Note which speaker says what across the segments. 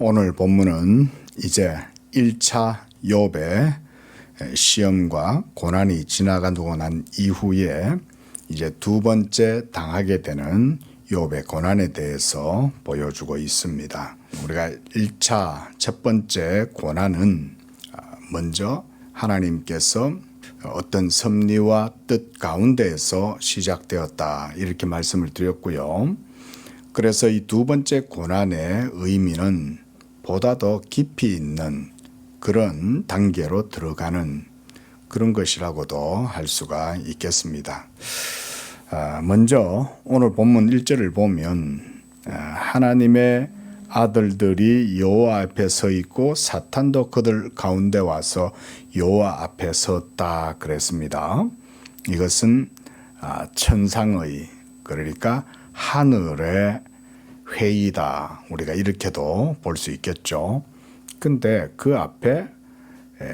Speaker 1: 오늘 본문은 이제 1차 욥의 시험과 고난이 지나가고 난 이후에 이제 두 번째 당하게 되는 욥의 고난에 대해서 보여주고 있습니다. 우리가 1차 첫 번째 고난은 먼저 하나님께서 어떤 섭리와 뜻 가운데에서 시작되었다 이렇게 말씀을 드렸고요. 그래서 이 두 번째 고난의 의미는 보다 더 깊이 있는 그런 단계로 들어가는 그런 것이라고도 할 수가 있겠습니다. 먼저 오늘 본문 1절을 보면 하나님의 아들들이 여호와 앞에 서 있고 사탄도 그들 가운데 와서 여호와 앞에 섰다 그랬습니다. 이것은 천상의 그러니까 하늘의 회의다 우리가 이렇게도 볼 수 있겠죠. 근데 그 앞에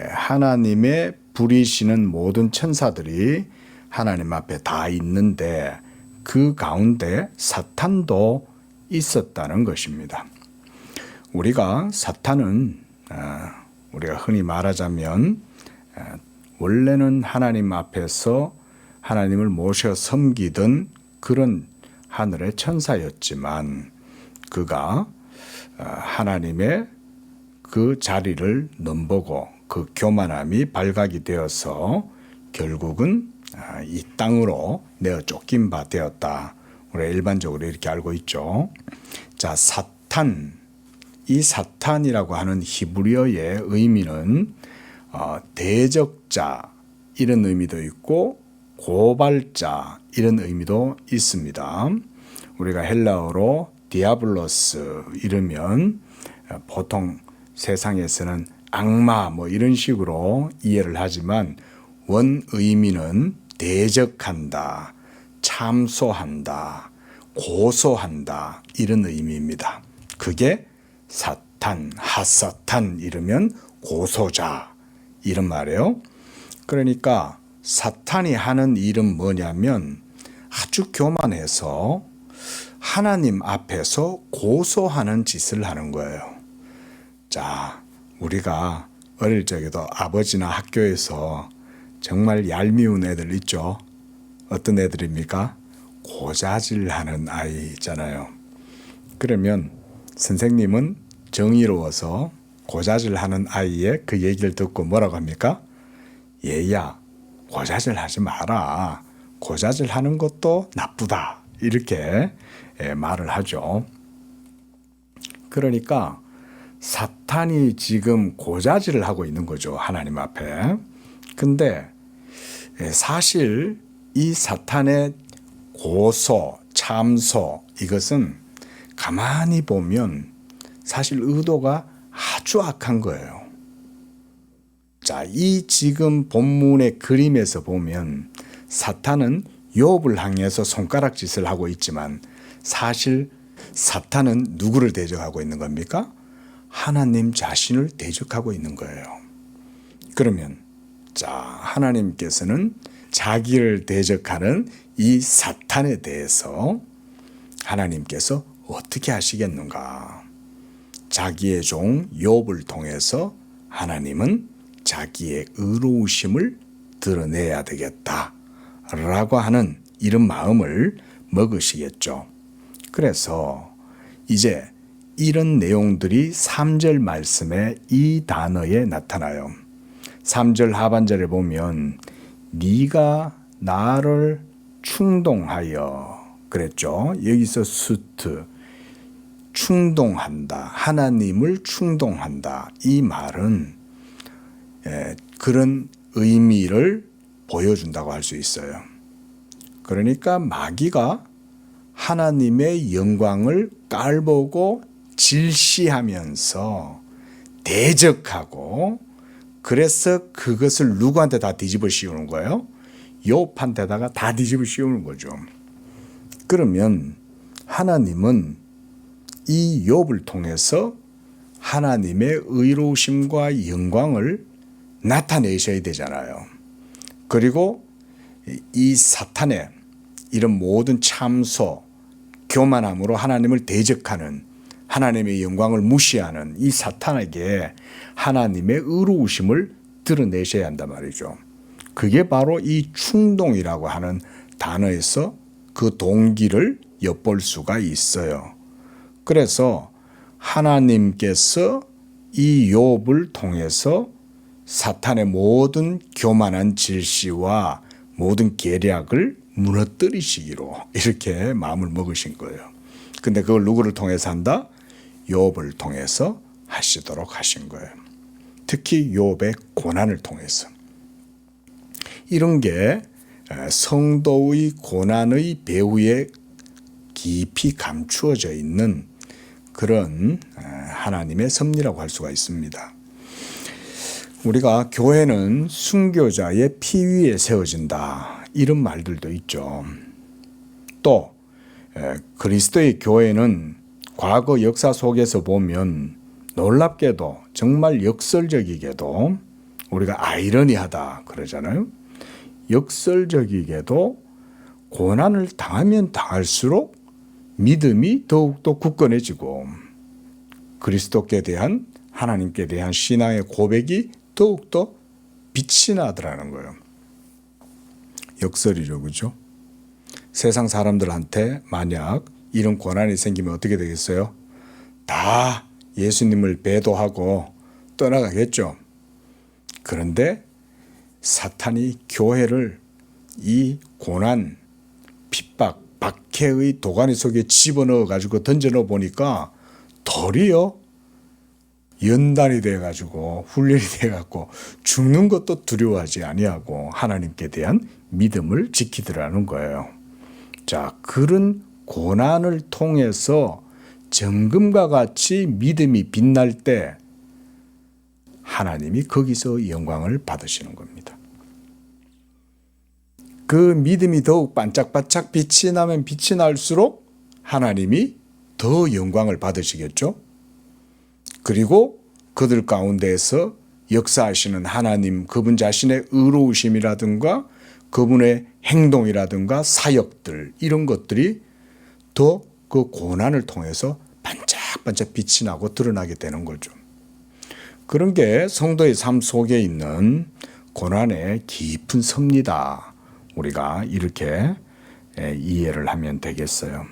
Speaker 1: 하나님의 부리시는 모든 천사들이 하나님 앞에 다 있는데 그 가운데 사탄도 있었다는 것입니다. 우리가 사탄은 우리가 흔히 말하자면 원래는 하나님 앞에서 하나님을 모셔 섬기던 그런 하늘의 천사였지만 그가 하나님의 그 자리를 넘보고 그 교만함이 발각이 되어서 결국은 이 땅으로 내어 쫓긴 바 되었다. 우리가 일반적으로 이렇게 알고 있죠. 자, 사탄. 이 사탄이라고 하는 히브리어의 의미는 대적자 이런 의미도 있고 고발자 이런 의미도 있습니다. 우리가 헬라어로 디아블로스 이러면 보통 세상에서는 악마 뭐 이런 식으로 이해를 하지만 원 의미는 대적한다, 참소한다, 고소한다 이런 의미입니다. 그게 사탄, 핫사탄 이러면 고소자 이런 말이에요. 그러니까 사탄이 하는 일은 뭐냐면 아주 교만해서 하나님 앞에서 고소하는 짓을 하는 거예요. 자, 우리가 어릴 적에도 아버지나 학교에서 정말 얄미운 애들 있죠. 어떤 애들입니까? 고자질하는 아이 있잖아요. 그러면 선생님은 정의로워서 고자질하는 아이의 그 얘기를 듣고 뭐라고 합니까? 얘야, 고자질하지 마라. 고자질하는 것도 나쁘다. 이렇게 말을 하죠. 그러니까 사탄이 지금 고자질을 하고 있는 거죠. 하나님 앞에. 근데 사실 이 사탄의 고소, 참소 이것은 가만히 보면 사실 의도가 아주 악한 거예요. 자, 이 지금 본문의 그림에서 보면 사탄은 욥을 향해서 손가락짓을 하고 있지만 사실 사탄은 누구를 대적하고 있는 겁니까? 하나님 자신을 대적하고 있는 거예요. 그러면 자, 하나님께서는 자기를 대적하는 이 사탄에 대해서 하나님께서 어떻게 하시겠는가? 자기의 종 욥을 통해서 하나님은 자기의 의로우심을 드러내야 되겠다라고 하는 이런 마음을 먹으시겠죠. 그래서 이제 이런 내용들이 3절 말씀에 이 단어에 나타나요. 3절 하반절에 보면 네가 나를 충동하여 그랬죠. 여기서 수트 충동한다. 하나님을 충동한다. 이 말은 그런 의미를 보여준다고 할 수 있어요. 그러니까 마귀가 하나님의 영광을 깔보고 질시하면서 대적하고 그래서 그것을 누구한테 다 뒤집어 씌우는 거예요? 욥한테다가 다 뒤집어 씌우는 거죠. 그러면 하나님은 이 욥을 통해서 하나님의 의로우심과 영광을 나타내셔야 되잖아요. 그리고 이 사탄의 이런 모든 참소, 교만함으로 하나님을 대적하는 하나님의 영광을 무시하는 이 사탄에게 하나님의 의로우심을 드러내셔야 한단 말이죠. 그게 바로 이 충동이라고 하는 단어에서 그 동기를 엿볼 수가 있어요. 그래서 하나님께서 이 욥을 통해서 사탄의 모든 교만한 질시와 모든 계략을 무너뜨리시기로 이렇게 마음을 먹으신 거예요. 근데 그걸 누구를 통해서 한다? 욥을 통해서 하시도록 하신 거예요. 특히 욥의 고난을 통해서. 이런 게 성도의 고난의 배후에 깊이 감추어져 있는 그런 하나님의 섭리라고 할 수가 있습니다. 우리가 교회는 순교자의 피 위에 세워진다 이런 말들도 있죠. 또 그리스도의 교회는 과거 역사 속에서 보면 놀랍게도 정말 역설적이게도 우리가 아이러니하다 그러잖아요. 역설적이게도 고난을 당하면 당할수록 믿음이 더욱더 굳건해지고 그리스도께 대한 하나님께 대한 신앙의 고백이 더욱더 빛이 나더라는 거예요. 역설이죠, 그죠? 세상 사람들한테 만약 이런 고난이 생기면 어떻게 되겠어요? 다 예수님을 배도하고 떠나가겠죠. 그런데 사탄이 교회를 이 고난, 핍박, 박해의 도가니 속에 집어넣어 가지고 던져 넣어 보니까 덜이요. 연단이 돼 가지고 훈련이 돼 갖고 죽는 것도 두려워하지 아니하고 하나님께 대한 믿음을 지키더라는 거예요. 자, 그런 고난을 통해서 정금과 같이 믿음이 빛날 때 하나님이 거기서 영광을 받으시는 겁니다. 그 믿음이 더욱 반짝반짝 빛이 나면 빛이 날수록 하나님이 더 영광을 받으시겠죠. 그리고 그들 가운데에서 역사하시는 하나님, 그분 자신의 의로우심이라든가 그분의 행동이라든가 사역들 이런 것들이 더 그 고난을 통해서 반짝반짝 빛이 나고 드러나게 되는 거죠. 그런 게 성도의 삶 속에 있는 고난의 깊은 섭리다. 우리가 이렇게 이해를 하면 되겠어요.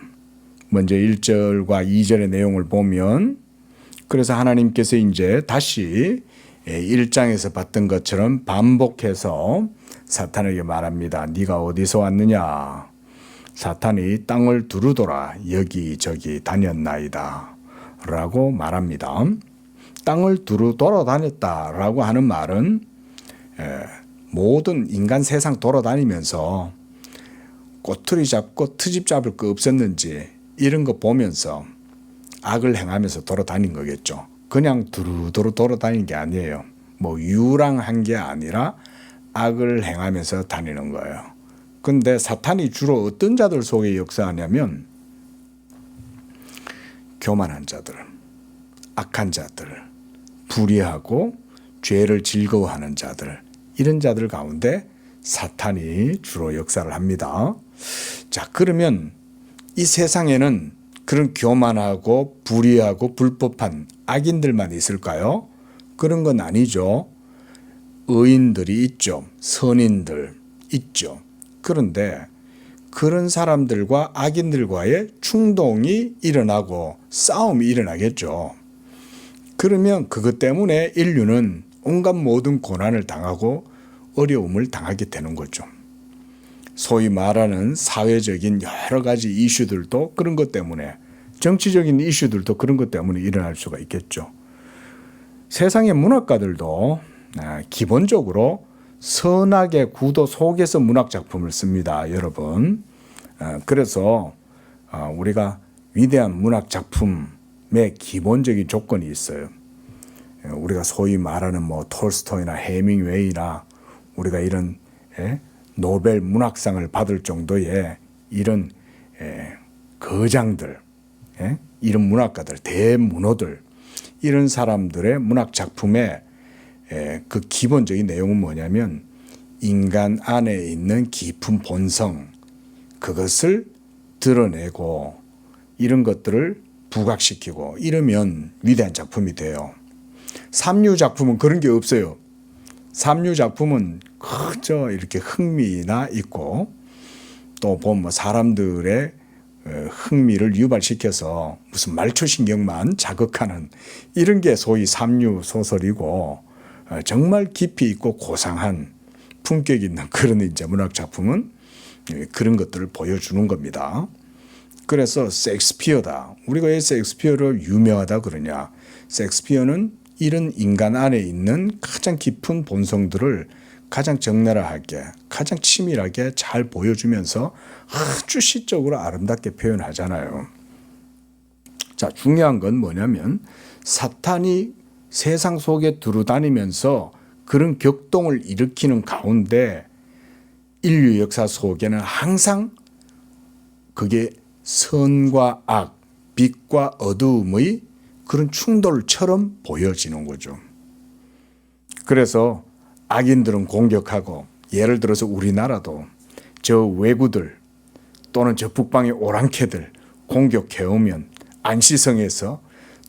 Speaker 1: 먼저 1절과 2절의 내용을 보면 그래서 하나님께서 이제 다시 1장에서 봤던 것처럼 반복해서 사탄에게 말합니다. 네가 어디서 왔느냐? 사탄이 땅을 두루돌아 여기저기 다녔나이다 라고 말합니다. 땅을 두루 돌아다녔다라고 하는 말은 모든 인간 세상 돌아다니면서 꼬투리 잡고 트집 잡을 거 없었는지 이런 거 보면서 악을 행하면서 돌아다닌 거겠죠. 그냥 두루두루 돌아다닌 게 아니에요. 뭐 유랑한 게 아니라 악을 행하면서 다니는 거예요. 근데 사탄이 주로 어떤 자들 속에 역사하냐면 교만한 자들, 악한 자들, 불의하고 죄를 즐거워하는 자들 이런 자들 가운데 사탄이 주로 역사를 합니다. 자, 그러면 이 세상에는 그런 교만하고 불의하고 불법한 악인들만 있을까요? 그런 건 아니죠. 의인들이 있죠. 선인들 있죠. 그런데 그런 사람들과 악인들과의 충동이 일어나고 싸움이 일어나겠죠. 그러면 그것 때문에 인류는 온갖 모든 고난을 당하고 어려움을 당하게 되는 거죠. 소위 말하는 사회적인 여러 가지 이슈들도 그런 것 때문에, 정치적인 이슈들도 그런 것 때문에 일어날 수가 있겠죠. 세상의 문학가들도 기본적으로 선악의 구도 속에서 문학 작품을 씁니다, 여러분. 그래서 우리가 위대한 문학 작품의 기본적인 조건이 있어요. 우리가 소위 말하는 뭐 톨스토이나 해밍웨이나 우리가 이런 노벨 문학상을 받을 정도의 이런 거장들, 이런 문학가들, 대문호들, 이런 사람들의 문학 작품의 그 기본적인 내용은 뭐냐면 인간 안에 있는 깊은 본성, 그것을 드러내고 이런 것들을 부각시키고 이러면 위대한 작품이 돼요. 삼류 작품은 그런 게 없어요. 삼류 작품은 그저 이렇게 흥미나 있고 또 보면 사람들의 흥미를 유발시켜서 무슨 말초신경만 자극하는 이런 게 소위 삼류 소설이고 정말 깊이 있고 고상한 품격 있는 그런 이제 문학 작품은 그런 것들을 보여주는 겁니다. 그래서 셰익스피어다. 우리가 왜 셰익스피어를 유명하다 그러냐? 셰익스피어는 이런 인간 안에 있는 가장 깊은 본성들을 가장 적나라하게, 가장 치밀하게 잘 보여주면서 아주 시적으로 아름답게 표현하잖아요. 자, 중요한 건 뭐냐면 사탄이 세상 속에 두루다니면서 그런 격동을 일으키는 가운데 인류 역사 속에는 항상 그게 선과 악, 빛과 어두움의 그런 충돌처럼 보여지는 거죠. 그래서 악인들은 공격하고 예를 들어서 우리나라도 저 왜구들 또는 저 북방의 오랑캐들 공격해오면 안시성에서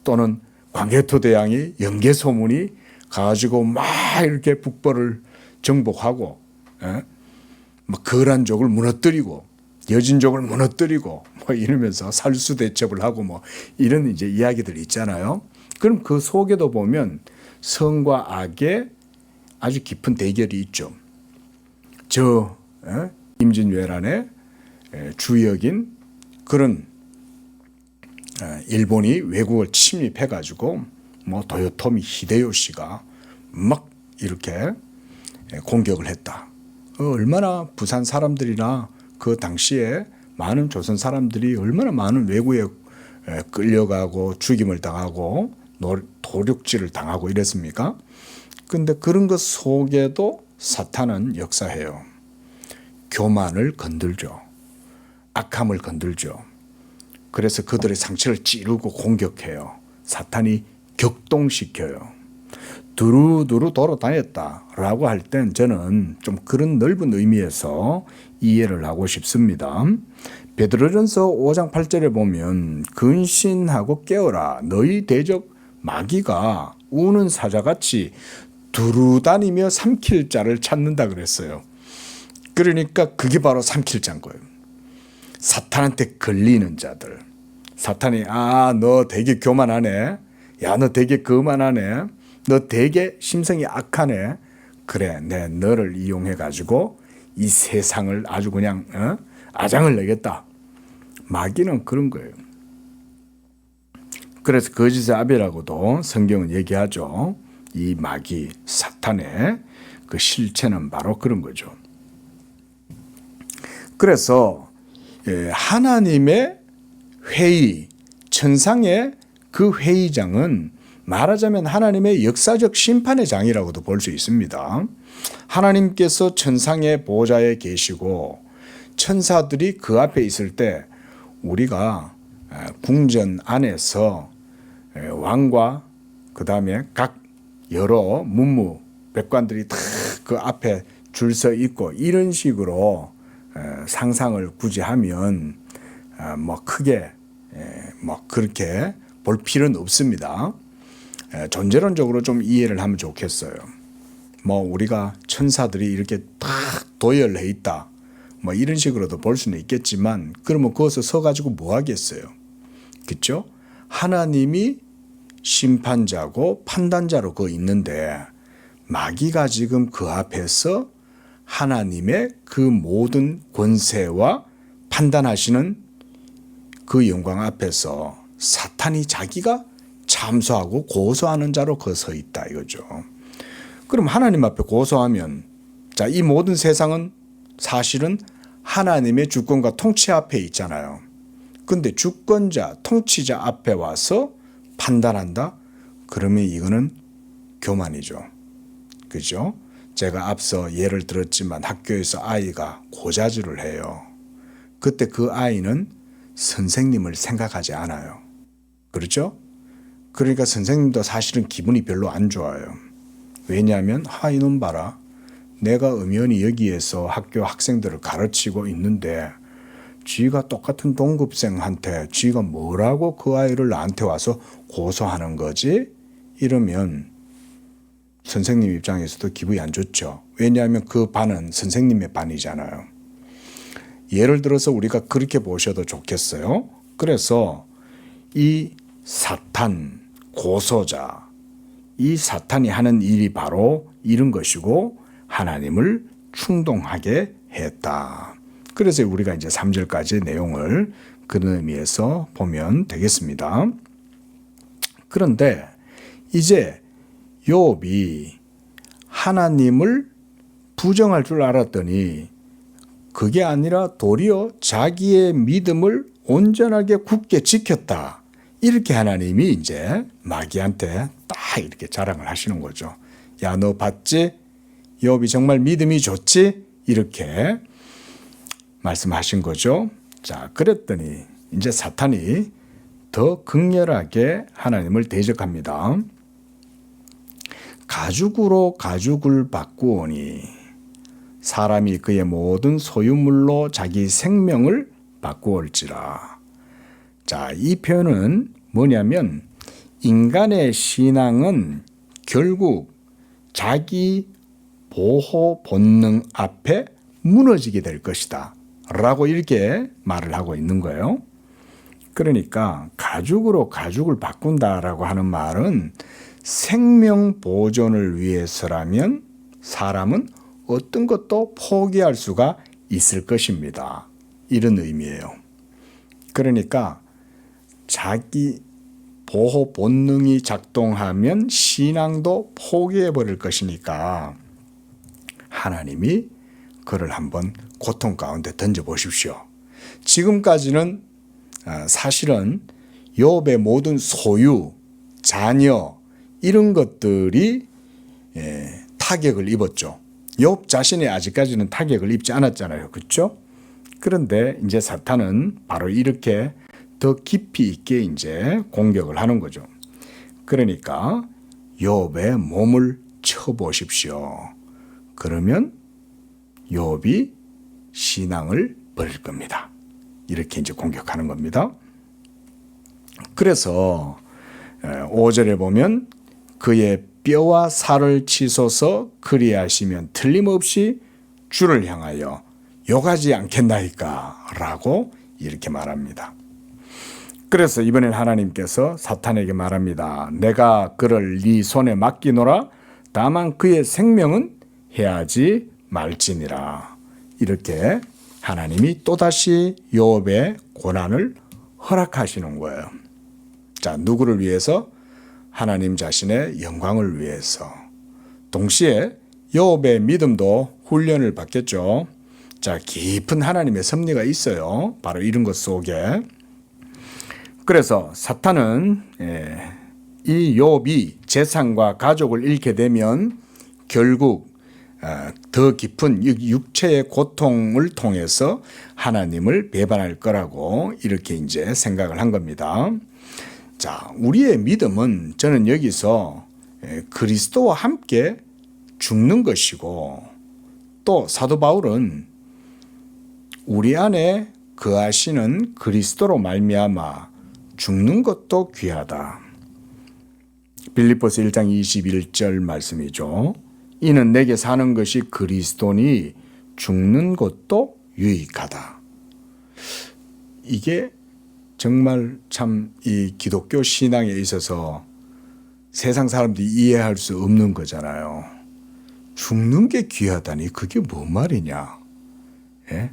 Speaker 1: 또는 광개토대왕이 연개소문이 가지고 막 이렇게 북벌을 정복하고 막 거란족을 무너뜨리고 여진족을 무너뜨리고 뭐 이러면서 살수대첩을 하고 뭐 이런 이제 이야기들 있잖아요. 그럼 그 속에도 보면 선과 악의 아주 깊은 대결이 있죠. 저 임진왜란의 주역인 그런 일본이 외국을 침입해가지고 뭐 도요토미 히데요시가 막 이렇게 공격을 했다. 얼마나 부산 사람들이나 그 당시에 많은 조선 사람들이 얼마나 많은 외구에 끌려가고 죽임을 당하고 도륙질을 당하고 이랬습니까? 근데 그런 것 속에도 사탄은 역사해요. 교만을 건들죠. 악함을 건들죠. 그래서 그들의 상처를 찌르고 공격해요. 사탄이 격동시켜요. 두루두루 돌아다녔다라고 할 땐 저는 좀 그런 넓은 의미에서 이해를 하고 싶습니다. 베드로전서 5장 8절에 보면 근신하고 깨어라 너희 대적 마귀가 우는 사자같이 두루다니며 삼킬 자를 찾는다 그랬어요. 그러니까 그게 바로 삼킬 자인 거예요. 사탄한테 걸리는 자들. 사탄이 너 되게 교만하네. 야, 너 되게 거만하네. 너 되게 심성이 악하네. 그래, 내 너를 이용해 가지고 이 세상을 아주 그냥 아장을 내겠다. 마귀는 그런 거예요. 그래서 거짓의 아비라고도 성경은 얘기하죠. 이 마귀 사탄의 그 실체는 바로 그런 거죠. 그래서 하나님의 회의, 천상의 그 회의장은 말하자면 하나님의 역사적 심판의 장이라고도 볼 수 있습니다. 하나님께서 천상의 보좌에 계시고 천사들이 그 앞에 있을 때 우리가 궁전 안에서 왕과 그 다음에 각 여러 문무 백관들이 다 그 앞에 줄 서 있고 이런 식으로 상상을 굳이 하면 뭐 크게 뭐 그렇게 볼 필요는 없습니다. 존재론적으로 좀 이해를 하면 좋겠어요. 뭐 우리가 천사들이 이렇게 딱 도열해 있다 뭐 이런 식으로도 볼 수는 있겠지만 그러면 거기서 서 가지고 뭐 하겠어요? 그렇죠? 하나님이 심판자고 판단자로 그 있는데 마귀가 지금 그 앞에서 하나님의 그 모든 권세와 판단하시는 그 영광 앞에서 사탄이 자기가 참소하고 고소하는 자로 그 서 있다 이거죠. 그럼 하나님 앞에 고소하면 자, 이 모든 세상은 사실은 하나님의 주권과 통치 앞에 있잖아요. 근데 주권자, 통치자 앞에 와서 판단한다? 그러면 이거는 교만이죠. 그죠? 제가 앞서 예를 들었지만 학교에서 아이가 고자질을 해요. 그때 그 아이는 선생님을 생각하지 않아요. 그렇죠? 그러니까 선생님도 사실은 기분이 별로 안 좋아요. 왜냐하면 이놈 봐라. 내가 엄연히 여기에서 학교 학생들을 가르치고 있는데 쥐가 똑같은 동급생한테 쥐가 뭐라고 그 아이를 나한테 와서 고소하는 거지? 이러면 선생님 입장에서도 기분이 안 좋죠. 왜냐하면 그 반은 선생님의 반이잖아요. 예를 들어서 우리가 그렇게 보셔도 좋겠어요. 그래서 이 사탄, 고소자, 이 사탄이 하는 일이 바로 이런 것이고 하나님을 충동하게 했다. 그래서 우리가 이제 3절까지 내용을 그런 의미에서 보면 되겠습니다. 그런데 이제 욥이 하나님을 부정할 줄 알았더니 그게 아니라 도리어 자기의 믿음을 온전하게 굳게 지켰다. 이렇게 하나님이 이제 마귀한테 딱 이렇게 자랑을 하시는 거죠. 야, 너 봤지? 욥이 정말 믿음이 좋지? 이렇게 말씀하신 거죠. 자, 그랬더니 이제 사탄이 더 극렬하게 하나님을 대적합니다. 가죽으로 가죽을 바꾸오니 사람이 그의 모든 소유물로 자기 생명을 바꾸올지라. 자, 이 표현은 뭐냐면 인간의 신앙은 결국 자기 보호 본능 앞에 무너지게 될 것이다 라고 이렇게 말을 하고 있는 거예요. 그러니까 가죽으로 가죽을 바꾼다라고 하는 말은 생명 보존을 위해서라면 사람은 어떤 것도 포기할 수가 있을 것입니다. 이런 의미예요. 그러니까 자기 보호 본능이 작동하면 신앙도 포기해 버릴 것이니까 하나님이 그를 한번 고통 가운데 던져 보십시오. 지금까지는 사실은 욥의 모든 소유, 자녀 이런 것들이 타격을 입었죠. 욥 자신이 아직까지는 타격을 입지 않았잖아요. 그렇죠? 그런데 이제 사탄은 바로 이렇게 더 깊이 있게 이제 공격을 하는 거죠. 그러니까 욥의 몸을 쳐 보십시오. 그러면 욥이 신앙을 버릴 겁니다. 이렇게 이제 공격하는 겁니다. 그래서 5절에 보면 그의 뼈와 살을 치소서 그리하시면 틀림없이 주를 향하여 욕하지 않겠나이까 라고 이렇게 말합니다. 그래서 이번엔 하나님께서 사탄에게 말합니다. 내가 그를 네 손에 맡기노라. 다만 그의 생명은 해하지 말지니라. 이렇게 하나님이 또다시 욥의 고난을 허락하시는 거예요. 자, 누구를 위해서? 하나님 자신의 영광을 위해서. 동시에 욥의 믿음도 훈련을 받겠죠. 자, 깊은 하나님의 섭리가 있어요. 바로 이런 것 속에. 그래서 사탄은 이 욥이 재산과 가족을 잃게 되면 결국 더 깊은 육체의 고통을 통해서 하나님을 배반할 거라고 이렇게 이제 생각을 한 겁니다. 자, 우리의 믿음은 저는 여기서 그리스도와 함께 죽는 것이고 또 사도 바울은 우리 안에 거하시는 그리스도로 말미암아 죽는 것도 귀하다. 빌립보서 1장 21절 말씀이죠. 이는 내게 사는 것이 그리스도니 죽는 것도 유익하다. 이게 정말 참 이 기독교 신앙에 있어서 세상 사람들이 이해할 수 없는 거잖아요. 죽는 게 귀하다니 그게 뭔 말이냐? 예?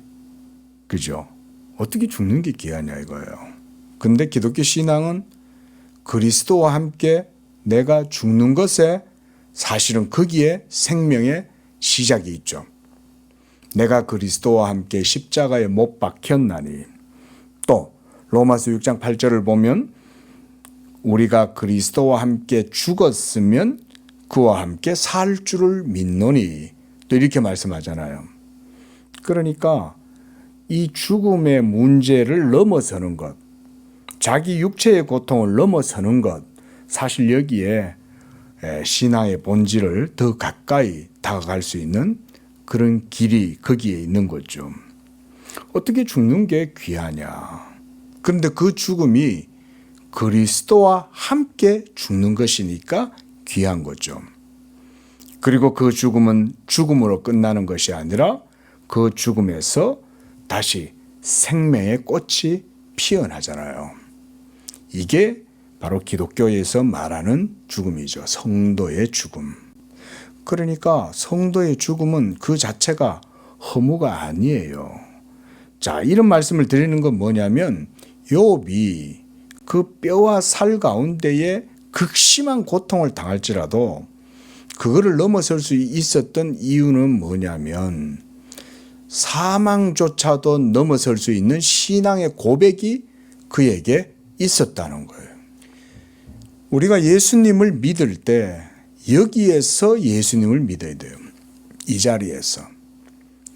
Speaker 1: 그죠? 어떻게 죽는 게 귀하냐 이거예요. 근데 기독교 신앙은 그리스도와 함께 내가 죽는 것에 사실은 거기에 생명의 시작이 있죠. 내가 그리스도와 함께 십자가에 못 박혔나니. 또 로마서 6장 8절을 보면 우리가 그리스도와 함께 죽었으면 그와 함께 살 줄을 믿노니 또 이렇게 말씀하잖아요. 그러니까 이 죽음의 문제를 넘어서는 것, 자기 육체의 고통을 넘어서는 것, 사실 여기에 신앙의 본질을 더 가까이 다가갈 수 있는 그런 길이 거기에 있는 거죠. 어떻게 죽는 게 귀하냐. 그런데 그 죽음이 그리스도와 함께 죽는 것이니까 귀한 거죠. 그리고 그 죽음은 죽음으로 끝나는 것이 아니라 그 죽음에서 다시 생명의 꽃이 피어나잖아요. 이게 바로 기독교에서 말하는 죽음이죠. 성도의 죽음. 그러니까 성도의 죽음은 그 자체가 허무가 아니에요. 자, 이런 말씀을 드리는 건 뭐냐면 욥이 그 뼈와 살 가운데에 극심한 고통을 당할지라도 그거를 넘어설 수 있었던 이유는 뭐냐면 사망조차도 넘어설 수 있는 신앙의 고백이 그에게 있었다는 거예요. 우리가 예수님을 믿을 때 여기에서 예수님을 믿어야 돼요. 이 자리에서.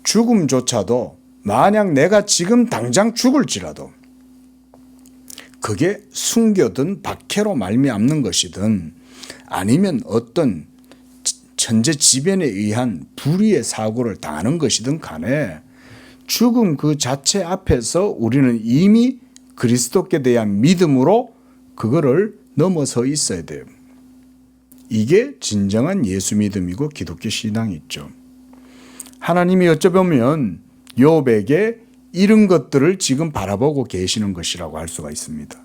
Speaker 1: 죽음조차도 만약 내가 지금 당장 죽을지라도 그게 순교든 박해로 말미암는 것이든 아니면 어떤 천재지변에 의한 불의의 사고를 당하는 것이든 간에 죽음 그 자체 앞에서 우리는 이미 그리스도께 대한 믿음으로 그거를 넘어서 있어야 돼요. 이게 진정한 예수 믿음이고 기독교 신앙이죠. 하나님이 어쩌면 욥에게 이런 것들을 지금 바라보고 계시는 것이라고 할 수가 있습니다.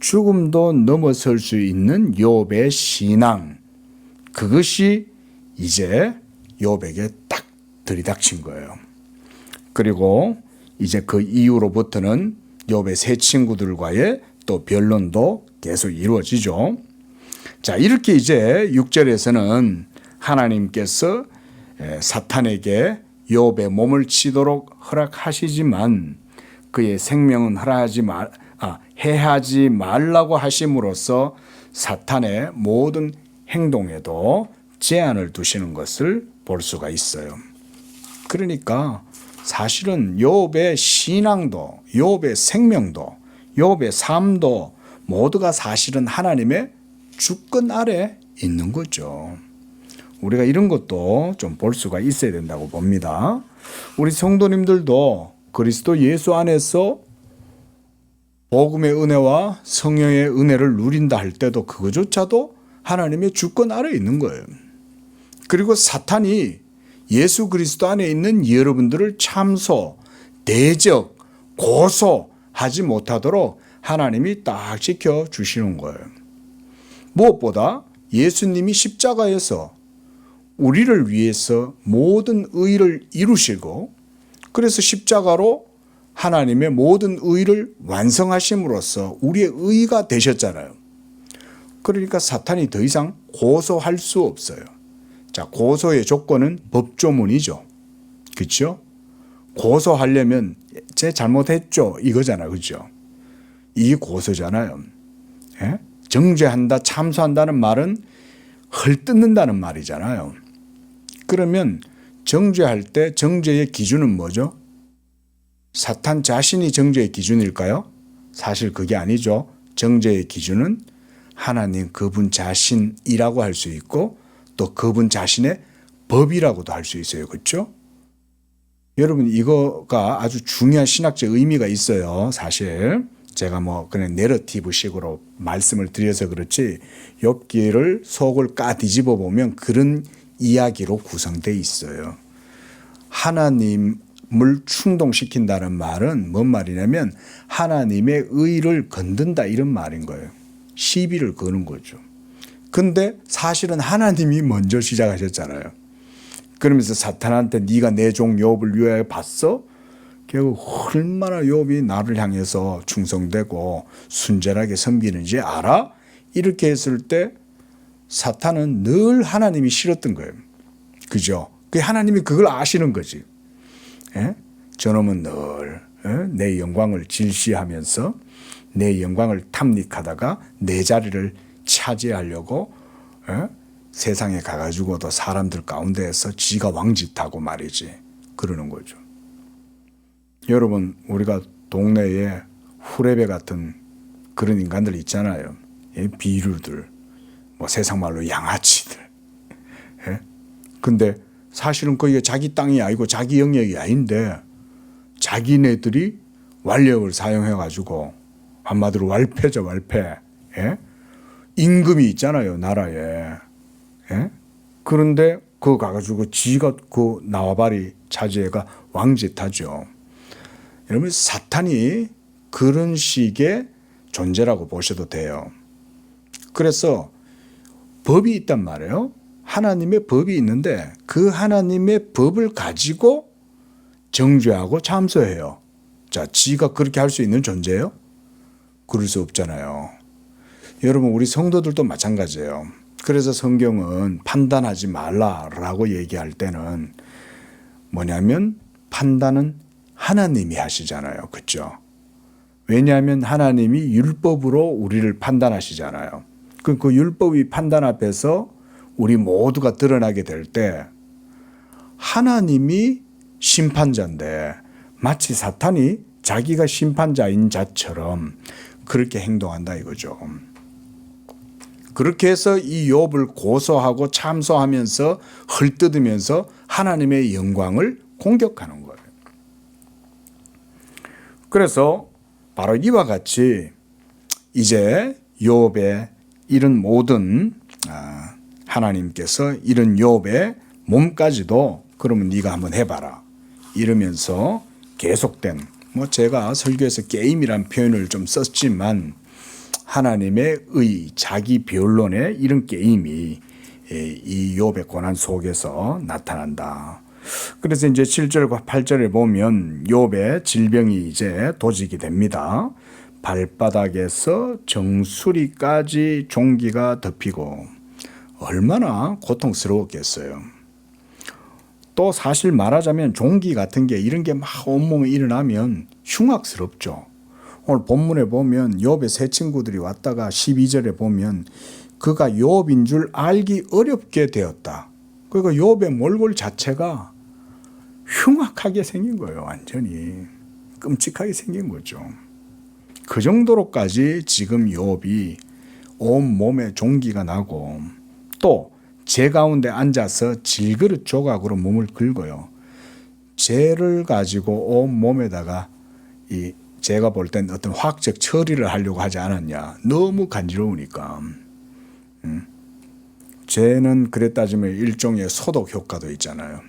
Speaker 1: 죽음도 넘어설 수 있는 욥의 신앙, 그것이 이제 욥에게 딱 들이닥친 거예요. 그리고 이제 그 이후로부터는 욥의 세 친구들과의 또 변론도 계속 이루어지죠. 자, 이렇게 이제 6절에서는 하나님께서 사탄에게 욥의 몸을 치도록 허락하시지만 그의 생명은 해하지 말라고 하심으로써 사탄의 모든 행동에도 제한을 두시는 것을 볼 수가 있어요. 그러니까 사실은 욥의 신앙도, 욥의 생명도, 욥의 삶도 모두가 사실은 하나님의 주권 아래 있는 거죠. 우리가 이런 것도 좀 볼 수가 있어야 된다고 봅니다. 우리 성도님들도 그리스도 예수 안에서 복음의 은혜와 성령의 은혜를 누린다 할 때도 그거조차도 하나님의 주권 아래 있는 거예요. 그리고 사탄이 예수 그리스도 안에 있는 여러분들을 참소, 대적, 고소하지 못하도록 하나님이 딱 지켜주시는 거예요. 무엇보다 예수님이 십자가에서 우리를 위해서 모든 의를 이루시고 그래서 십자가로 하나님의 모든 의를 완성하심으로써 우리의 의가 되셨잖아요. 그러니까 사탄이 더 이상 고소할 수 없어요. 자, 고소의 조건은 법조문이죠. 그렇죠? 고소하려면 제 잘못했죠 이거잖아요. 그렇죠? 이게 고소잖아요. 예? 정죄한다, 참소한다는 말은 헐뜯는다는 말이잖아요. 그러면 정죄할 때 정죄의 기준은 뭐죠? 사탄 자신이 정죄의 기준일까요? 사실 그게 아니죠. 정죄의 기준은 하나님 그분 자신이라고 할 수 있고 또 그분 자신의 법이라고도 할 수 있어요. 그렇죠? 여러분 이거가 아주 중요한 신학적 의미가 있어요. 사실 제가 그냥 내러티브식으로 말씀을 드려서 그렇지 욥기를 속을 까 뒤집어 보면 그런 이야기로 구성되어 있어요. 하나님을 충동시킨다는 말은 뭔 말이냐면 하나님의 의를 건든다 이런 말인 거예요. 시비를 거는 거죠. 근데 사실은 하나님이 먼저 시작하셨잖아요. 그러면서 사탄한테 네가 내 종 욥을 위하여 봤어? 결국 얼마나 욥이 나를 향해서 충성되고 순전하게 섬기는지 알아? 이렇게 했을 때 사탄은 늘 하나님이 싫었던 거예요. 그죠? 하나님이 그걸 아시는 거지. 예? 저놈은 늘 내 영광을 질시하면서 내 영광을 탐닉하다가 내 자리를 차지하려고 세상에 가가지고도 사람들 가운데에서 지가 왕짓하고 말이지 그러는 거죠. 여러분 우리가 동네에 후레베 같은 그런 인간들 있잖아요. 비류들, 세상 말로 양아치들. 근데 사실은 그게 자기 땅이 아니고 자기 영역이 아닌데 자기네들이 완력을 사용해 가지고 한마디로 wal패죠, wal패. 예? 임금이 있잖아요, 나라에. 예? 그런데 그거 가가지고 지가 그 나와바리 차지해가 왕짓하죠. 여러분, 사탄이 그런 식의 존재라고 보셔도 돼요. 그래서 법이 있단 말이에요. 하나님의 법이 있는데 그 하나님의 법을 가지고 정죄하고 참소해요. 자, 지가 그렇게 할 수 있는 존재예요? 그럴 수 없잖아요. 여러분, 우리 성도들도 마찬가지예요. 그래서 성경은 판단하지 말라라고 얘기할 때는 뭐냐면 판단은 하나님이 하시잖아요. 그렇죠? 왜냐하면 하나님이 율법으로 우리를 판단하시잖아요. 그 율법이 판단 앞에서 우리 모두가 드러나게 될 때 하나님이 심판자인데 마치 사탄이 자기가 심판자인 자처럼 그렇게 행동한다 이거죠. 그렇게 해서 이 욥을 고소하고 참소하면서 헐뜯으면서 하나님의 영광을 공격하는 거예요. 그래서 바로 이와 같이 이제 욥의 이런 모든 하나님께서 이런 욥의 몸까지도 그러면 네가 한번 해봐라 이러면서 계속된 제가 설교에서 게임이란 표현을 좀 썼지만 하나님의 자기 변론의 이런 게임이 이 욥의 고난 속에서 나타난다. 그래서 이제 7절과 8절에 보면 욥의 질병이 이제 도지게 됩니다. 발바닥에서 정수리까지 종기가 덮이고 얼마나 고통스러웠겠어요. 또 사실 말하자면 종기 같은 게 이런 게 막 온몸에 일어나면 흉악스럽죠. 오늘 본문에 보면 욥의 세 친구들이 왔다가 12절에 보면 그가 욥인 줄 알기 어렵게 되었다. 그러니까 욥의 몰골 자체가 흉악하게 생긴 거예요. 완전히 끔찍하게 생긴 거죠. 그 정도로까지 지금 욥이 온몸에 종기가 나고 또 재 가운데 앉아서 질그릇 조각으로 몸을 긁어요. 재를 가지고 온몸에다가 제가 볼 땐 어떤 화학적 처리를 하려고 하지 않았냐. 너무 간지러우니까. 재는 그래 따지면 일종의 소독 효과도 있잖아요.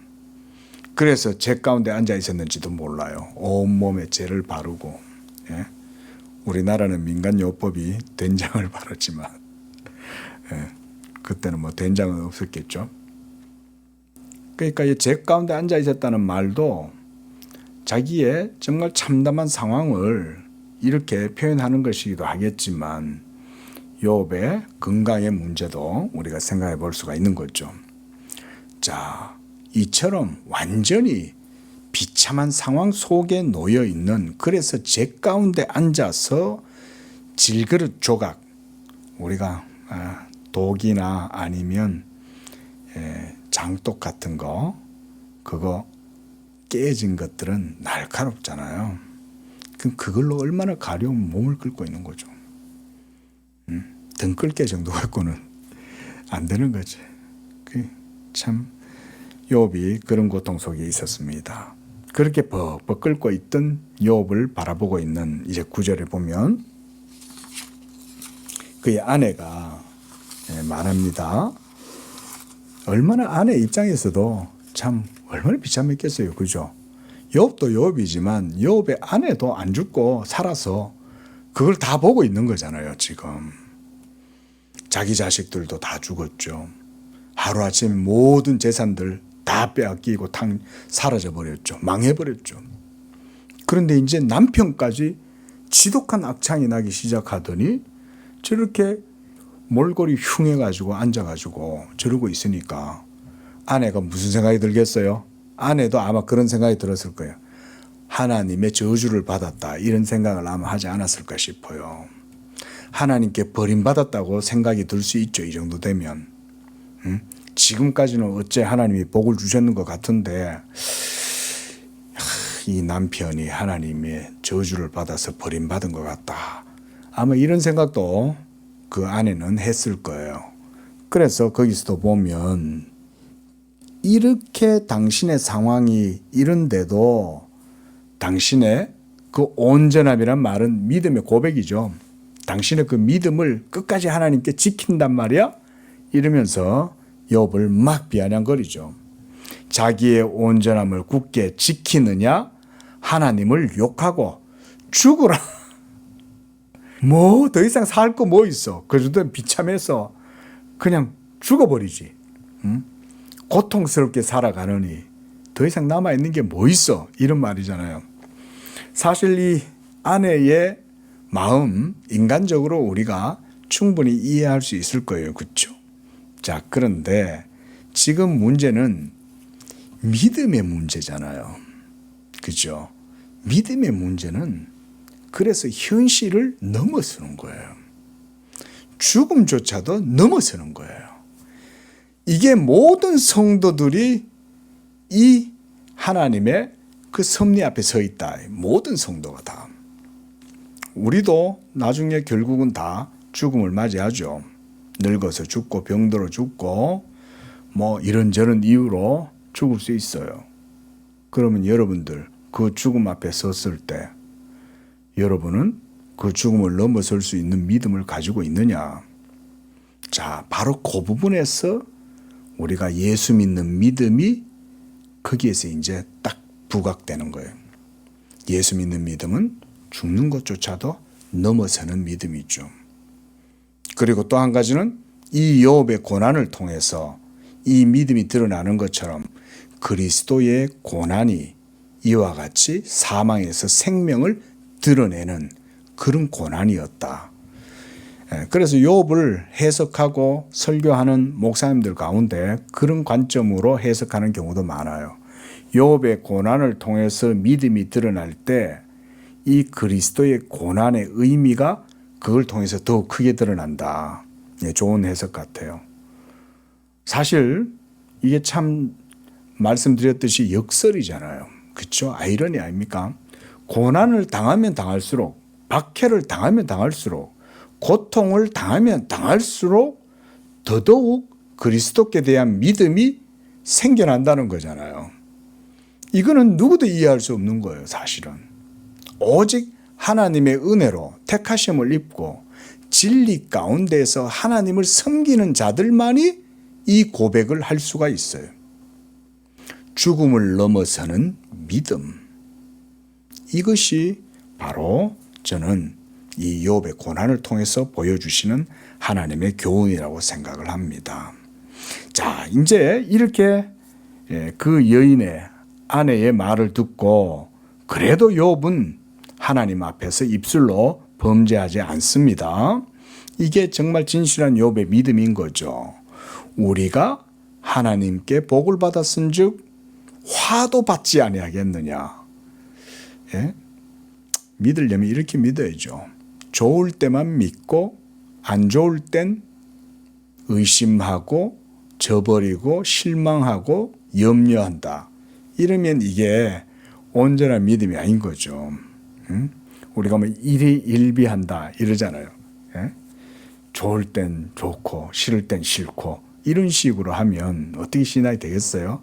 Speaker 1: 그래서 재 가운데 앉아 있었는지도 몰라요. 온몸에 재를 바르고. 예? 우리나라는 민간요법이 된장을 바르지만 그때는 된장은 없었겠죠. 그러니까 이 재 가운데 앉아 있었다는 말도 자기의 정말 참담한 상황을 이렇게 표현하는 것이기도 하겠지만 욥의 건강의 문제도 우리가 생각해 볼 수가 있는 거죠. 자, 이처럼 완전히 비참한 상황 속에 놓여 있는, 그래서 재 가운데 앉아서 질그릇 조각, 우리가 독이나 아니면 장독 같은 거 그거 깨진 것들은 날카롭잖아요. 그럼 그걸로 얼마나 가려운 몸을 긁고 있는 거죠. 등 긁게 정도 갖고는 안 되는 거지. 참 욥이 그런 고통 속에 있었습니다. 그렇게 벅벅 끓고 있던 욥을 바라보고 있는 이제 9절에 보면 그의 아내가 말합니다. 얼마나 아내 입장에서도 참 얼마나 비참했겠어요. 그죠? 욥도 욥이지만 욥의 아내도 안 죽고 살아서 그걸 다 보고 있는 거잖아요. 지금 자기 자식들도 다 죽었죠. 하루아침에 모든 재산들 다 빼앗기고 사라져버렸죠. 망해버렸죠. 그런데 이제 남편까지 지독한 악창이 나기 시작하더니 저렇게 몰골이 흉해가지고 앉아가지고 저러고 있으니까 아내가 무슨 생각이 들겠어요? 아내도 아마 그런 생각이 들었을 거예요. 하나님의 저주를 받았다, 이런 생각을 아마 하지 않았을까 싶어요. 하나님께 버림받았다고 생각이 들 수 있죠. 이 정도 되면. 지금까지는 어째 하나님이 복을 주셨는 것 같은데 이 남편이 하나님의 저주를 받아서 버림받은 것 같다. 아마 이런 생각도 그 아내는 했을 거예요. 그래서 거기서도 보면 이렇게 당신의 상황이 이런데도 당신의 그 온전함이란 말은 믿음의 고백이죠. 당신의 그 믿음을 끝까지 하나님께 지킨단 말이야. 이러면서 욥을 막 비아냥거리죠. 자기의 온전함을 굳게 지키느냐 하나님을 욕하고 죽으라. 뭐 더 이상 살 거 뭐 있어. 그 정도는 비참해서 그냥 죽어버리지. 고통스럽게 살아가느니 더 이상 남아있는 게 뭐 있어. 이런 말이잖아요. 사실 이 아내의 마음 인간적으로 우리가 충분히 이해할 수 있을 거예요. 그렇죠? 자, 그런데 지금 문제는 믿음의 문제잖아요. 그죠? 믿음의 문제는 그래서 현실을 넘어서는 거예요. 죽음조차도 넘어서는 거예요. 이게 모든 성도들이 이 하나님의 그 섭리 앞에 서 있다. 모든 성도가 다. 우리도 나중에 결국은 다 죽음을 맞이하죠. 늙어서 죽고 병들어 죽고 뭐 이런저런 이유로 죽을 수 있어요. 그러면 여러분들 그 죽음 앞에 섰을 때 여러분은 그 죽음을 넘어설 수 있는 믿음을 가지고 있느냐? 자, 바로 그 부분에서 우리가 예수 믿는 믿음이 거기에서 이제 딱 부각되는 거예요. 예수 믿는 믿음은 죽는 것조차도 넘어서는 믿음이죠. 그리고 또 한 가지는 이 욥의 고난을 통해서 이 믿음이 드러나는 것처럼 그리스도의 고난이 이와 같이 사망에서 생명을 드러내는 그런 고난이었다. 그래서 욥을 해석하고 설교하는 목사님들 가운데 그런 관점으로 해석하는 경우도 많아요. 욥의 고난을 통해서 믿음이 드러날 때 이 그리스도의 고난의 의미가 그걸 통해서 더욱 크게 드러난다. 좋은 해석 같아요. 사실 이게 참 말씀드렸듯이 역설이잖아요. 그렇죠? 아이러니 아닙니까? 고난을 당하면 당할수록, 박해를 당하면 당할수록, 고통을 당하면 당할수록 더더욱 그리스도께 대한 믿음이 생겨난다는 거잖아요. 이거는 누구도 이해할 수 없는 거예요, 사실은. 오직 하나님의 은혜로 택하심을 입고 진리 가운데서 하나님을 섬기는 자들만이 이 고백을 할 수가 있어요. 죽음을 넘어서는 믿음. 이것이 바로 저는 이 욥의 고난을 통해서 보여주시는 하나님의 교훈이라고 생각을 합니다. 자, 이제 이렇게 그 여인의 아내의 말을 듣고 그래도 욥은 하나님 앞에서 입술로 범죄하지 않습니다. 이게 정말 진실한 욥의 믿음인 거죠. 우리가 하나님께 복을 받았은즉 화도 받지 아니하겠느냐. 예? 믿으려면 이렇게 믿어야죠. 좋을 때만 믿고 안 좋을 땐 의심하고 저버리고 실망하고 염려한다. 이러면 이게 온전한 믿음이 아닌 거죠. 우리가 뭐 일희일비한다 이러잖아요. 예? 좋을 땐 좋고 싫을 땐 싫고 이런 식으로 하면 어떻게 신앙이 되겠어요?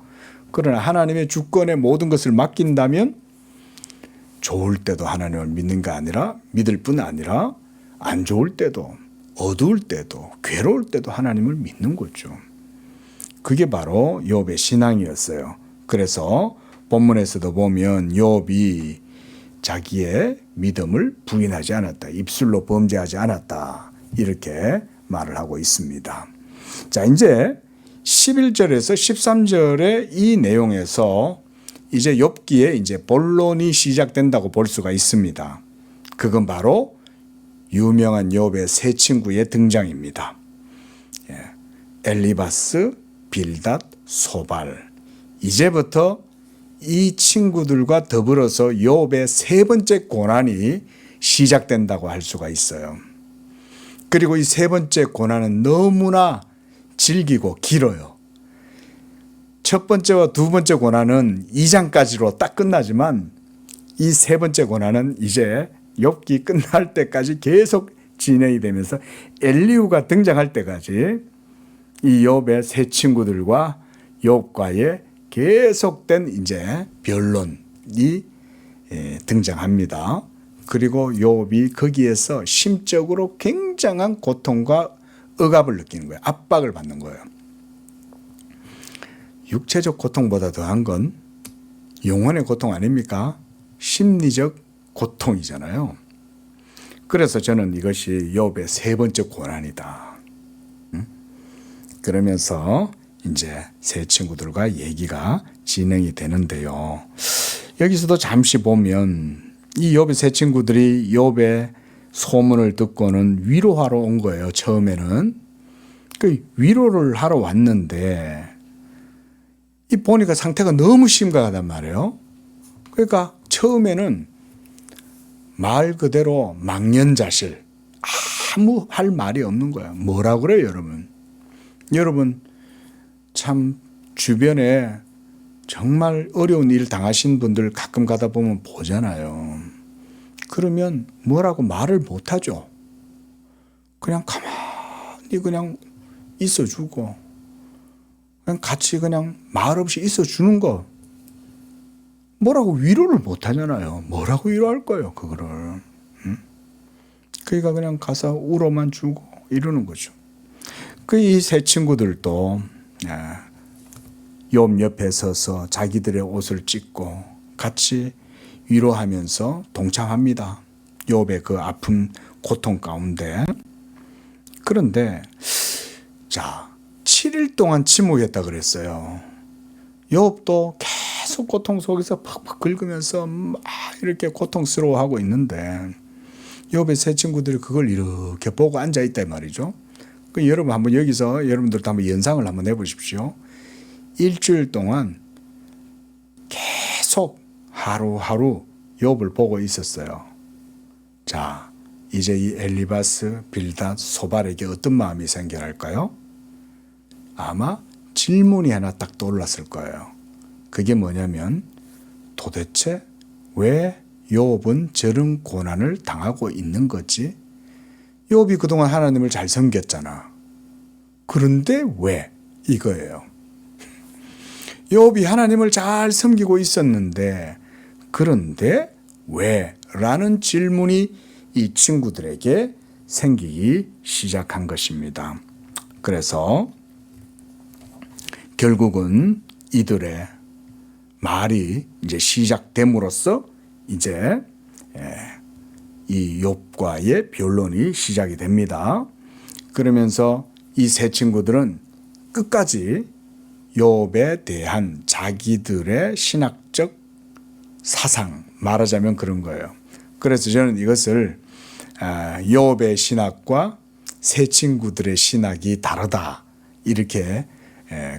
Speaker 1: 그러나 하나님의 주권에 모든 것을 맡긴다면 좋을 때도 하나님을 믿는 게 아니라 믿을 뿐 아니라 안 좋을 때도 어두울 때도 괴로울 때도 하나님을 믿는 거죠. 그게 바로 욥의 신앙이었어요. 그래서 본문에서도 보면 욥이 자기의 믿음을 부인하지 않았다. 입술로 범죄하지 않았다. 이렇게 말을 하고 있습니다. 자, 이제 11절에서 13절의 이 내용에서 이제 욥기에 이제 본론이 시작된다고 볼 수가 있습니다. 그건 바로 유명한 욥의 세 친구의 등장입니다. 엘리바스, 빌닷, 소발. 이제부터 이 친구들과 더불어서 욥의 세 번째 고난이 시작된다고 할 수가 있어요. 그리고 이 세 번째 고난은 너무나 질기고 길어요. 첫 번째와 두 번째 고난은 2장까지로 딱 끝나지만 이 세 번째 고난은 이제 욥기 끝날 때까지 계속 진행이 되면서 엘리후가 등장할 때까지 이 욥의 세 친구들과 욥과의 계속된 이제 변론이 등장합니다. 그리고 욥이 거기에서 심적으로 굉장한 고통과 억압을 느끼는 거예요. 압박을 받는 거예요. 육체적 고통보다 더한 건 영혼의 고통 아닙니까? 심리적 고통이잖아요. 그래서 저는 이것이 욥의 세 번째 고난이다. 그러면서 이제 세 친구들과 얘기가 진행이 되는데요. 여기서도 잠시 보면 이 욥의 세 친구들이 욥의 소문을 듣고는 위로하러 온 거예요. 처음에는 그 위로를 하러 왔는데 이 보니까 상태가 너무 심각하단 말이에요. 그러니까 처음에는 말 그대로 망연자실, 아무 할 말이 없는 거야. 뭐라고 그래요, 여러분? 여러분 참 주변에 정말 어려운 일 당하신 분들 가끔 가다 보면 보잖아요. 그러면 뭐라고 말을 못하죠. 그냥 가만히 그냥 있어주고 그냥 같이 그냥 말 없이 있어주는 거. 뭐라고 위로를 못하잖아요. 뭐라고 위로할 거예요, 그거를. 그러니까 그냥 가서 울어만 주고 이러는 거죠. 그 이 세 친구들도 욥 옆에 서서 자기들의 옷을 찢고 같이 위로하면서 동참합니다. 욥의 그 아픈 고통 가운데. 그런데 자 7일 동안 침묵했다 그랬어요. 욥도 계속 고통 속에서 팍팍 긁으면서 막 이렇게 고통스러워하고 있는데 욥의 세 친구들이 그걸 이렇게 보고 앉아 있단 말이죠. 그 여러분 한번 여기서 여러분들도 한번 연상을 한번 해보십시오. 일주일 동안 계속 하루하루 욥을 보고 있었어요. 자, 이제 이 엘리바스, 빌닷, 소발에게 어떤 마음이 생겨날까요? 아마 질문이 하나 딱 떠올랐을 거예요. 그게 뭐냐면 도대체 왜 욥은 저런 고난을 당하고 있는 거지? 욥이 그동안 하나님을 잘 섬겼잖아. 그런데 왜? 이거예요. 욥이 하나님을 잘 섬기고 있었는데 그런데 왜? 라는 질문이 이 친구들에게 생기기 시작한 것입니다. 그래서 결국은 이들의 말이 이제 시작됨으로써 이제 이 욥과의 변론이 시작이 됩니다. 그러면서 이 세 친구들은 끝까지 욥에 대한 자기들의 신학적 사상, 말하자면 그런 거예요. 그래서 저는 이것을 욥의 신학과 세 친구들의 신학이 다르다 이렇게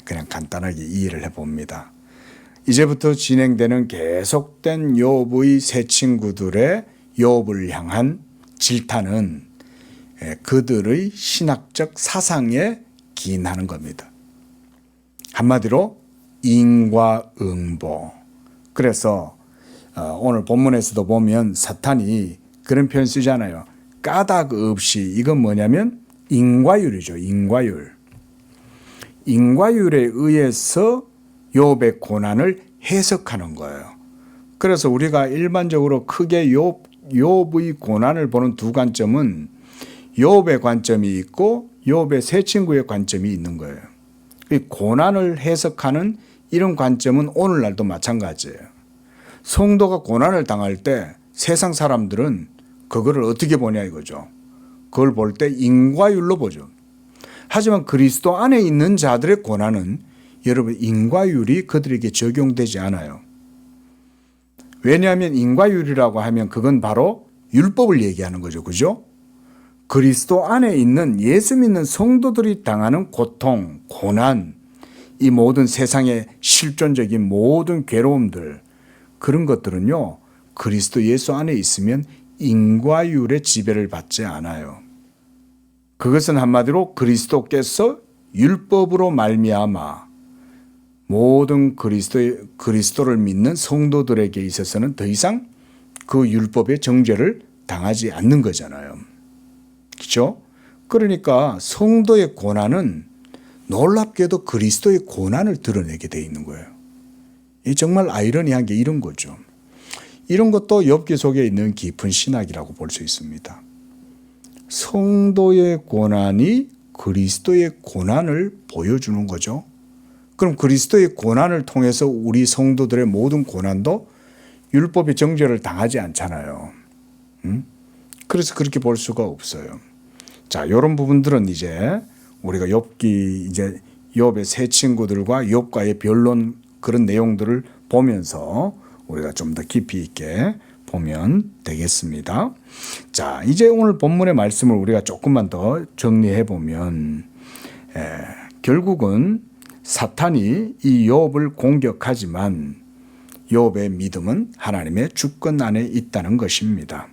Speaker 1: 그냥 간단하게 이해를 해봅니다. 이제부터 진행되는 계속된 욥의 세 친구들의 욥을 향한 질타는 그들의 신학적 사상에 기인하는 겁니다. 한마디로 인과응보. 그래서 오늘 본문에서도 보면 사탄이 그런 표현 쓰잖아요. 까닭 없이. 이건 뭐냐면 인과율이죠. 인과율. 인과율에 의해서 욥의 고난을 해석하는 거예요. 그래서 우리가 일반적으로 크게 욥의 고난을 보는 두 관점은 욥의 관점이 있고 욥의 세 친구의 관점이 있는 거예요. 이 고난을 해석하는 이런 관점은 오늘날도 마찬가지예요. 성도가 고난을 당할 때 세상 사람들은 그거를 어떻게 보냐 이거죠. 그걸 볼 때 인과율로 보죠. 하지만 그리스도 안에 있는 자들의 고난은 여러분 인과율이 그들에게 적용되지 않아요. 왜냐하면 인과율이라고 하면 그건 바로 율법을 얘기하는 거죠. 그죠? 그리스도 안에 있는 예수 믿는 성도들이 당하는 고통, 고난, 이 모든 세상의 실존적인 모든 괴로움들 그런 것들은요. 그리스도 예수 안에 있으면 인과율의 지배를 받지 않아요. 그것은 한마디로 그리스도께서 율법으로 말미암아 모든 그리스도를 믿는 성도들에게 있어서는 더 이상 그 율법의 정죄를 당하지 않는 거잖아요. 그렇죠? 그러니까 성도의 고난은 놀랍게도 그리스도의 고난을 드러내게 돼 있는 거예요. 이 정말 아이러니한 게 이런 거죠. 이런 것도 욥기 속에 있는 깊은 신학이라고 볼 수 있습니다. 성도의 고난이 그리스도의 고난을 보여주는 거죠. 그럼 그리스도의 고난을 통해서 우리 성도들의 모든 고난도 율법의 정죄를 당하지 않잖아요. 그래서 그렇게 볼 수가 없어요. 자, 이런 부분들은 이제 우리가 욥기 이제 욥의 세 친구들과 욥과의 변론 그런 내용들을 보면서 우리가 좀 더 깊이 있게 보면 되겠습니다. 자, 이제 오늘 본문의 말씀을 우리가 조금만 더 정리해 보면 결국은 사탄이 이 욥을 공격하지만 욥의 믿음은 하나님의 주권 안에 있다는 것입니다.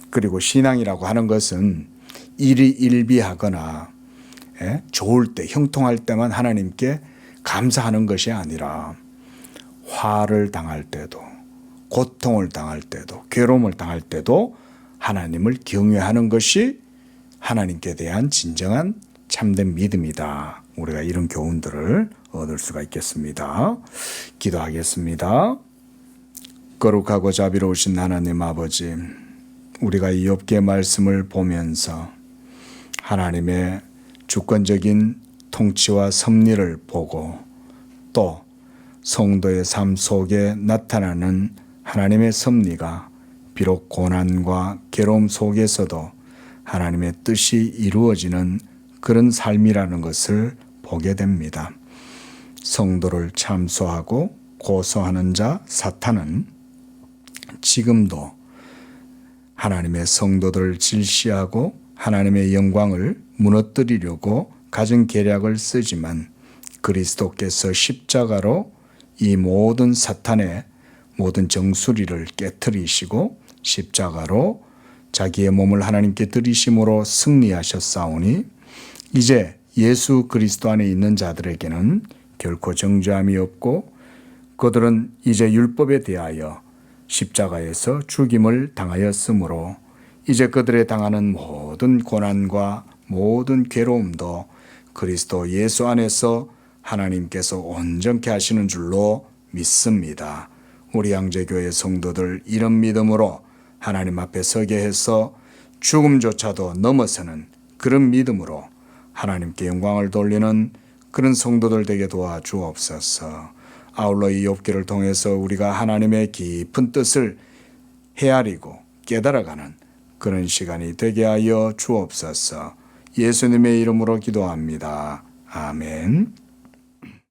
Speaker 1: 그리고 신앙이라고 하는 것은 일희일비하거나 좋을 때 형통할 때만 하나님께 감사하는 것이 아니라 화를 당할 때도 고통을 당할 때도 괴로움을 당할 때도 하나님을 경외하는 것이 하나님께 대한 진정한 참된 믿음이다. 우리가 이런 교훈들을 얻을 수가 있겠습니다. 기도하겠습니다. 거룩하고 자비로우신 하나님 아버지, 우리가 이 욥기의 말씀을 보면서 하나님의 주권적인 통치와 섭리를 보고 또 성도의 삶 속에 나타나는 하나님의 섭리가 비록 고난과 괴로움 속에서도 하나님의 뜻이 이루어지는 그런 삶이라는 것을 보게 됩니다. 성도를 참소하고 고소하는 자 사탄은 지금도 하나님의 성도들을 질시하고 하나님의 영광을 무너뜨리려고 가진 계략을 쓰지만 그리스도께서 십자가로 이 모든 사탄의 모든 정수리를 깨트리시고 십자가로 자기의 몸을 하나님께 드리심으로 승리하셨사오니 이제 예수 그리스도 안에 있는 자들에게는 결코 정죄함이 없고 그들은 이제 율법에 대하여 십자가에서 죽임을 당하였으므로 이제 그들의 당하는 모든 고난과 모든 괴로움도 그리스도 예수 안에서 하나님께서 온전케 하시는 줄로 믿습니다. 우리 양재교회 성도들 이런 믿음으로 하나님 앞에 서게 해서 죽음조차도 넘어서는 그런 믿음으로 하나님께 영광을 돌리는 그런 성도들 되게 도와주옵소서. 아울러 이 욥기를 통해서 우리가 하나님의 깊은 뜻을 헤아리고 깨달아가는 그런 시간이 되게 하여 주옵소서. 예수님의 이름으로 기도합니다. 아멘.